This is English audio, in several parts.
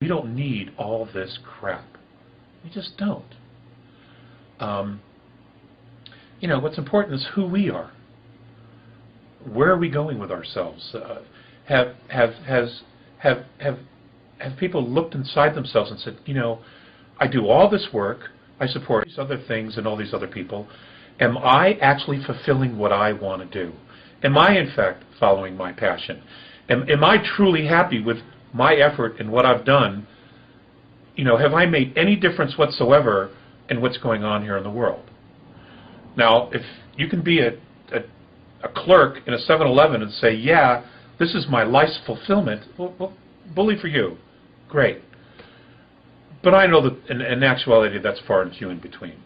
We don't need all this crap. We just don't. What's important is who we are. Where are we going with ourselves? Have people looked inside themselves and said, I do all this work, I support these other things and all these other people. Am I actually fulfilling what I want to do? Am I, in fact, following my passion? Am I truly happy with my effort and what I've done? Have I made any difference whatsoever in what's going on here in the world? Now, if you can be a clerk in a 7-Eleven and say, yeah, this is my life's fulfillment, well, bully for you. Great. But I know that in actuality that's far and few in between.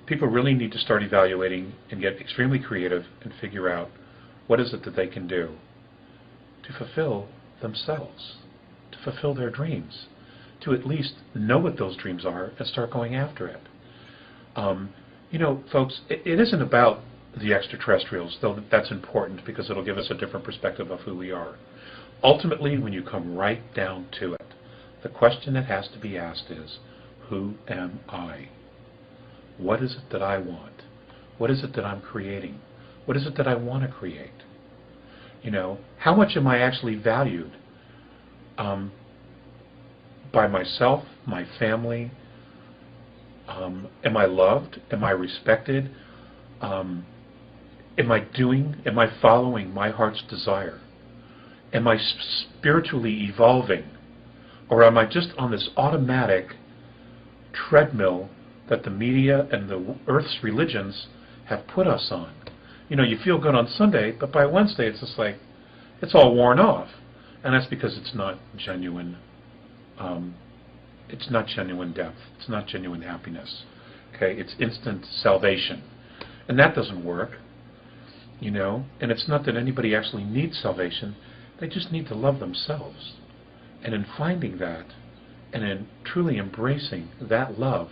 People really need to start evaluating and get extremely creative and figure out what is it that they can do to fulfill themselves, to fulfill their dreams, to at least know what those dreams are and start going after it. Folks, it isn't about the extraterrestrials, though that's important because it'll give us a different perspective of who we are. Ultimately, when you come right down to it, the question that has to be asked is, who am I? What is it that I want? What is it that I'm creating? What is it that I want to create? How much am I actually valued by myself, my family? Am I loved? Am I respected? Am I following my heart's desire? Am I spiritually evolving? Or am I just on this automatic treadmill that the media and the Earth's religions have put us on? You feel good on Sunday, but by Wednesday it's just like, it's all worn off. And that's because it's not genuine. It's not genuine depth. It's not genuine happiness. Okay, it's instant salvation. And that doesn't work. And it's not that anybody actually needs salvation. They just need to love themselves. And in finding that, and in truly embracing that love,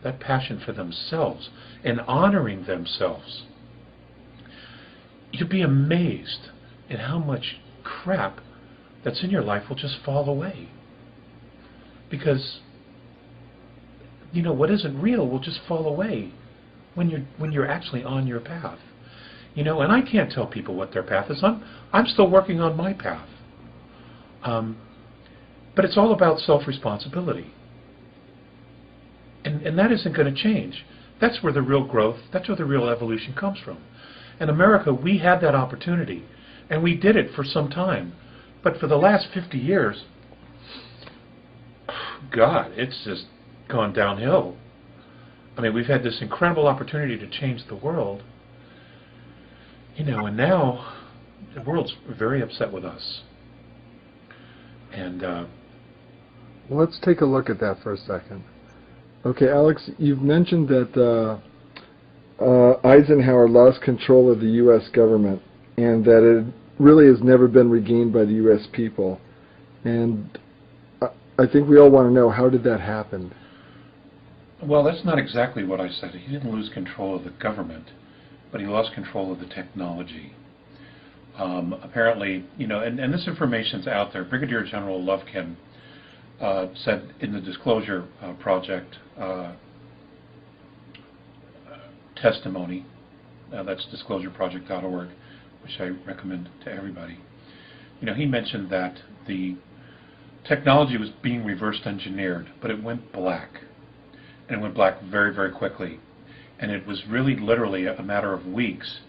that passion for themselves, and honoring themselves, you'd be amazed at how much crap that's in your life will just fall away. Because, what isn't real will just fall away when you're actually on your path. And I can't tell people what their path is. I'm still working on my path. But it's all about self-responsibility. And that isn't going to change. That's where the real growth, that's where the real evolution comes from. In America, we had that opportunity, and we did it for some time. But for the last 50 years, God, it's just gone downhill. I mean, we've had this incredible opportunity to change the world, and now the world's very upset with us. And let's take a look at that for a second. Okay, Alex, you've mentioned that Eisenhower lost control of the U.S. government and that it really has never been regained by the U.S. people. And I think we all want to know, how did that happen? Well, that's not exactly what I said. He didn't lose control of the government, but he lost control of the technology. Apparently, and this information's out there. Brigadier General Lufkin said in the Disclosure Project testimony, that's disclosureproject.org, which I recommend to everybody. He mentioned that the technology was being reverse engineered, but it went black. And it went black very, very quickly. And it was really literally a matter of weeks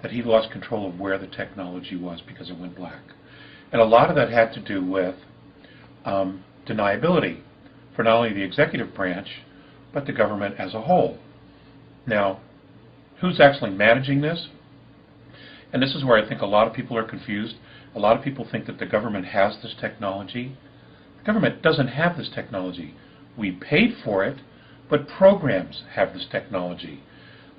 that he lost control of where the technology was because it went black. And a lot of that had to do with deniability for not only the executive branch, but the government as a whole. Now, who's actually managing this? And this is where I think a lot of people are confused. A lot of people think that the government has this technology. The government doesn't have this technology. We paid for it, but programs have this technology.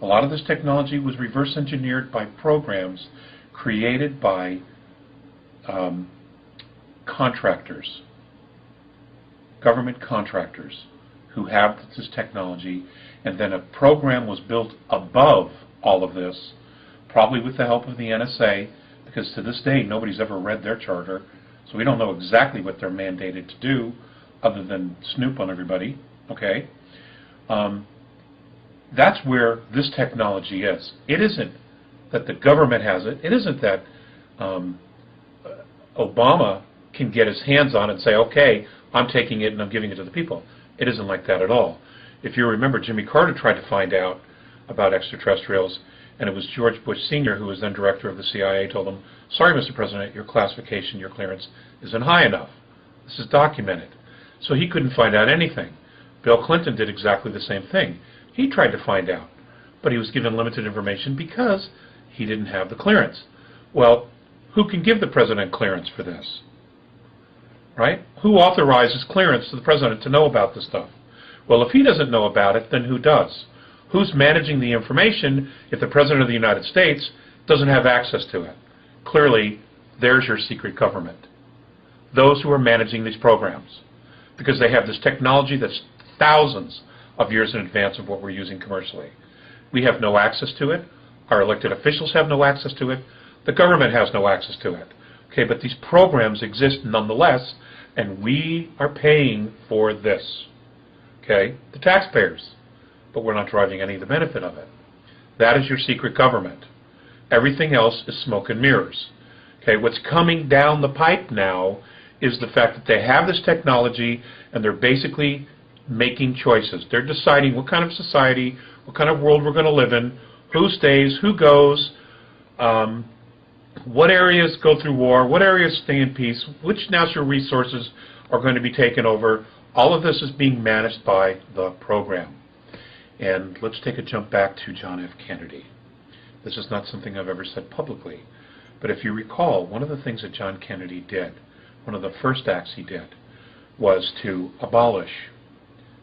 A lot of this technology was reverse engineered by programs created by contractors, government contractors who have this technology, and then a program was built above all of this, probably with the help of the NSA, because to this day nobody's ever read their charter, So we don't know exactly what they're mandated to do other than snoop on everybody, okay? That's where this technology is. It isn't that the government has it. It isn't that Obama can get his hands on it and say, okay, I'm taking it and I'm giving it to the people. It isn't like that at all. If you remember, Jimmy Carter tried to find out about extraterrestrials, and it was George Bush Sr., who was then director of the CIA, told him, sorry, Mr. President, your classification, your clearance isn't high enough. This is documented. So he couldn't find out anything. Bill Clinton did exactly the same thing. He tried to find out, but he was given limited information because he didn't have the clearance. Well, who can give the president clearance for this? Right? Who authorizes clearance to the president to know about this stuff? Well, if he doesn't know about it, then who does? Who's managing the information if the president of the United States doesn't have access to it? Clearly, there's your secret government. Those who are managing these programs. Because they have this technology that's thousands of years in advance of what we're using commercially. We have no access to it. Our elected officials have no access to it. The government has no access to it. Okay, but these programs exist nonetheless, and we are paying for this. Okay, the taxpayers. But we're not deriving any of the benefit of it. That is your secret government. Everything else is smoke and mirrors. Okay, what's coming down the pipe now is the fact that they have this technology and they're basically making choices. They're deciding what kind of society, what kind of world we're going to live in, who stays, who goes, what areas go through war, what areas stay in peace, which natural resources are going to be taken over. All of this is being managed by the program. And let's take a jump back to John F. Kennedy. This is not something I've ever said publicly, but if you recall, one of the things that John Kennedy did, one of the first acts he did, was to abolish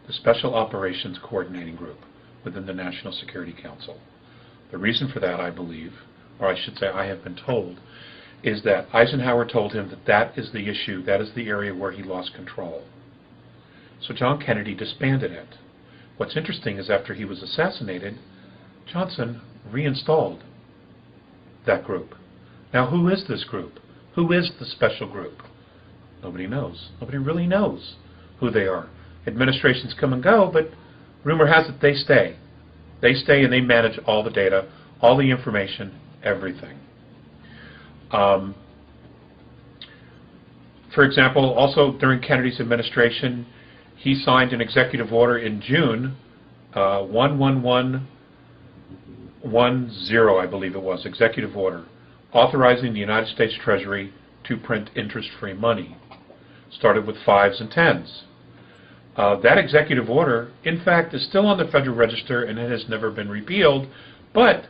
the Special Operations Coordinating Group within the National Security Council. The reason for that, I believe, or I should say I have been told, is that Eisenhower told him that that is the issue, that is the area where he lost control. So John Kennedy disbanded it. What's interesting is after he was assassinated, Johnson reinstalled that group. Now who is this group? Who is the special group? Nobody knows. Nobody really knows who they are. Administrations come and go, but rumor has it they stay. They stay and they manage all the data, all the information, everything. For example, also during Kennedy's administration, he signed an executive order in June, 11110, I believe it was, executive order, authorizing the United States Treasury to print interest-free money. Started with 5s and 10s. That executive order, in fact, is still on the Federal Register and it has never been repealed, but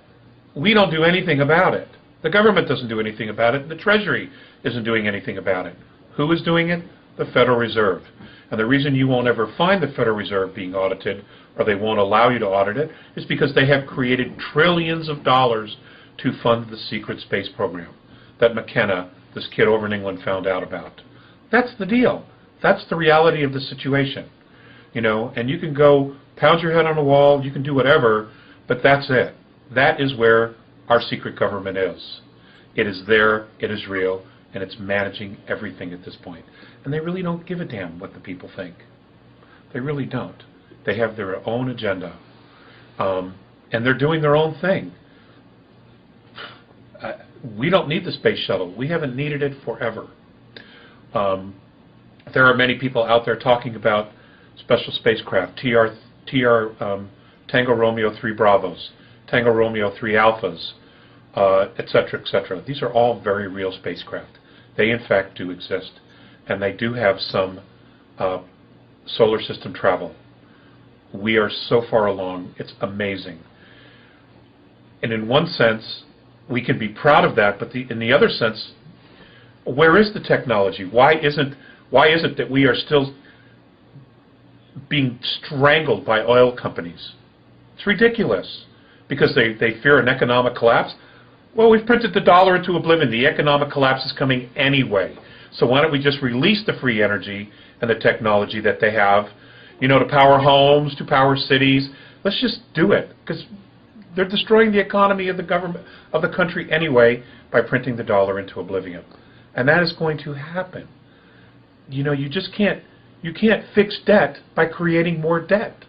we don't do anything about it. The government doesn't do anything about it. The Treasury isn't doing anything about it. Who is doing it? The Federal Reserve. And the reason you won't ever find the Federal Reserve being audited, or they won't allow you to audit it, is because they have created trillions of dollars to fund the secret space program that McKenna, this kid over in England, found out about. That's the deal. That's the reality of the situation. You know, and you can go pound your head on a wall, you can do whatever, but that's it. That is where our secret government is. It is there, it is real, and it's managing everything at this point. And they really don't give a damn what the people think. They really don't. They have their own agenda. And they're doing their own thing. We don't need the space shuttle. We haven't needed it forever. There are many people out there talking about special spacecraft, Tango Romeo 3 Bravos, Tango Romeo 3 Alphas, etc., etc. These are all very real spacecraft. They, in fact, do exist. And they do have some solar system travel. We are so far along, it's amazing. And in one sense, we can be proud of that, but in the other sense, where is the technology? Why isn't that we are still being strangled by oil companies? It's ridiculous. Because they fear an economic collapse? Well, we've printed the dollar into oblivion. The economic collapse is coming anyway. So why don't we just release the free energy and the technology that they have, you know, to power homes, to power cities. Let's just do it, because they're destroying the economy of the government, of the country anyway, by printing the dollar into oblivion. and that is going to happen. You know, you just can't fix debt by creating more debt.